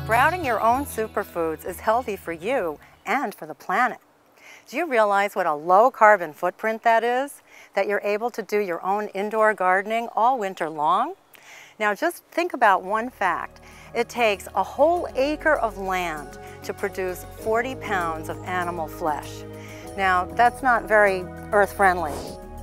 Sprouting your own superfoods is healthy for you and for the planet. Do you realize what a low carbon footprint that is? That you're able to do your own indoor gardening all winter long? Now just think about one fact. It takes a whole acre of land to produce 40 pounds of animal flesh. Now that's not very earth-friendly.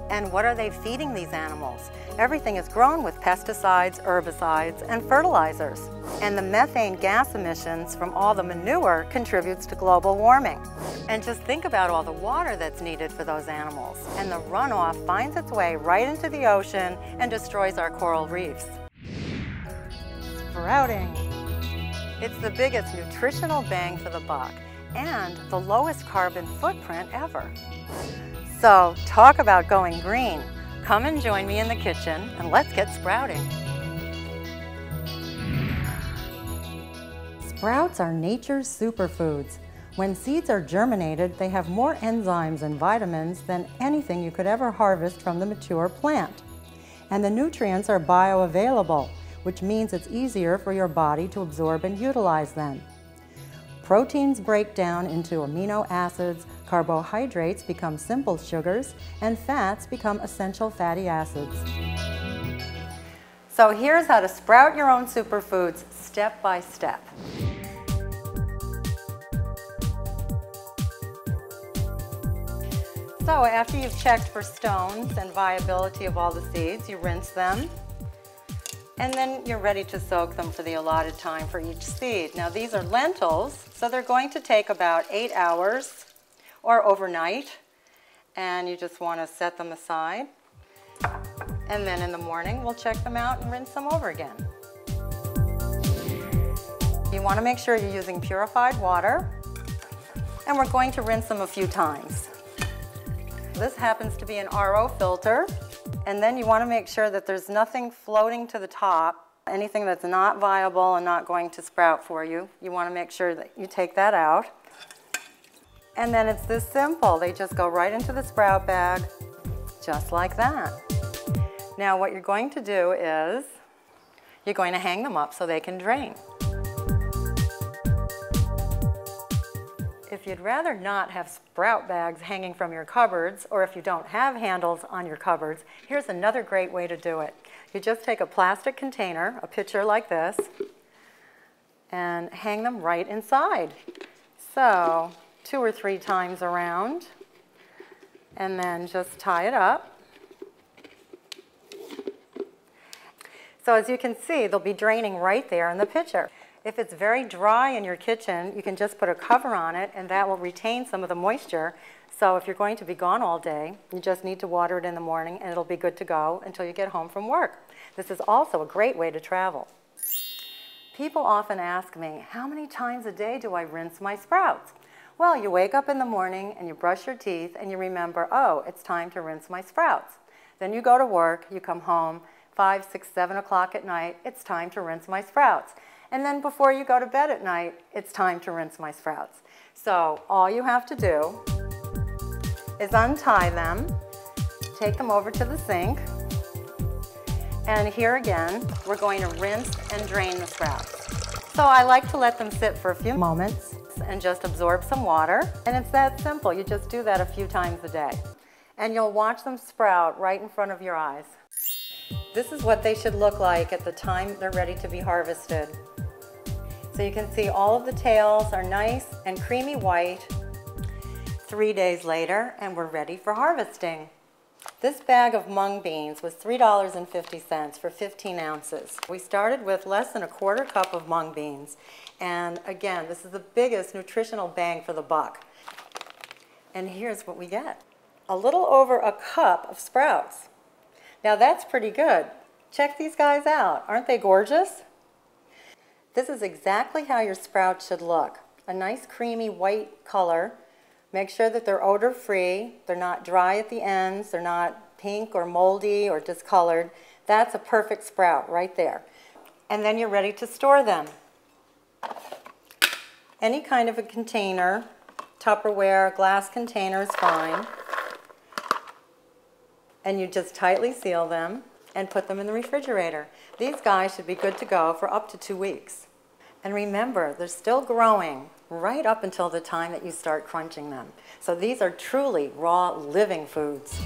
And what are they feeding these animals? Everything is grown with pesticides, herbicides, and fertilizers. And the methane gas emissions from all the manure contributes to global warming. And just think about all the water that's needed for those animals. And the runoff finds its way right into the ocean and destroys our coral reefs. Sprouting. It's the biggest nutritional bang for the buck and the lowest carbon footprint ever. So talk about going green. Come and join me in the kitchen and let's get sprouting. Sprouts are nature's superfoods. When seeds are germinated, they have more enzymes and vitamins than anything you could ever harvest from the mature plant. And the nutrients are bioavailable, which means it's easier for your body to absorb and utilize them. Proteins break down into amino acids, carbohydrates become simple sugars, and fats become essential fatty acids. So here's how to sprout your own superfoods step by step. So after you've checked for stones and viability of all the seeds, you rinse them. And then you're ready to soak them for the allotted time for each seed. Now these are lentils, so they're going to take about 8 hours or overnight. And you just want to set them aside. And then in the morning, we'll check them out and rinse them over again. You want to make sure you're using purified water. And we're going to rinse them a few times. This happens to be an RO filter. And then you want to make sure that there's nothing floating to the top, anything that's not viable and not going to sprout for you. You want to make sure that you take that out. And then it's this simple. They just go right into the sprout bag, just like that. Now what you're going to do is, you're going to hang them up so they can drain. If you'd rather not have sprout bags hanging from your cupboards, or if you don't have handles on your cupboards, here's another great way to do it. You just take a plastic container, a pitcher like this, and hang them right inside. So 2 or 3 times around, and then just tie it up. So as you can see, they'll be draining right there in the pitcher. If it's very dry in your kitchen, you can just put a cover on it and that will retain some of the moisture. So if you're going to be gone all day, you just need to water it in the morning and it'll be good to go until you get home from work. This is also a great way to travel. People often ask me, how many times a day do I rinse my sprouts? Well, you wake up in the morning and you brush your teeth and you remember, oh, it's time to rinse my sprouts. Then you go to work, you come home, 5, 6, 7 o'clock at night, it's time to rinse my sprouts. And then before you go to bed at night, it's time to rinse my sprouts. So all you have to do is untie them, take them over to the sink, and here again, we're going to rinse and drain the sprouts. So I like to let them sit for a few moments and just absorb some water. And it's that simple. You just do that a few times a day. And you'll watch them sprout right in front of your eyes. This is what they should look like at the time they're ready to be harvested. So you can see all of the tails are nice and creamy white. 3 days later, and we're ready for harvesting. This bag of mung beans was $3.50 for 15 ounces. We started with less than a quarter cup of mung beans. And again, this is the biggest nutritional bang for the buck. And here's what we get. A little over a cup of sprouts. Now that's pretty good. Check these guys out. Aren't they gorgeous? This is exactly how your sprouts should look. A nice creamy white color. Make sure that they're odor-free. They're not dry at the ends. They're not pink or moldy or discolored. That's a perfect sprout right there. And then you're ready to store them. Any kind of a container, Tupperware, glass container is fine. And you just tightly seal them and put them in the refrigerator. These guys should be good to go for up to 2 weeks. And remember, they're still growing right up until the time that you start crunching them. So these are truly raw living foods.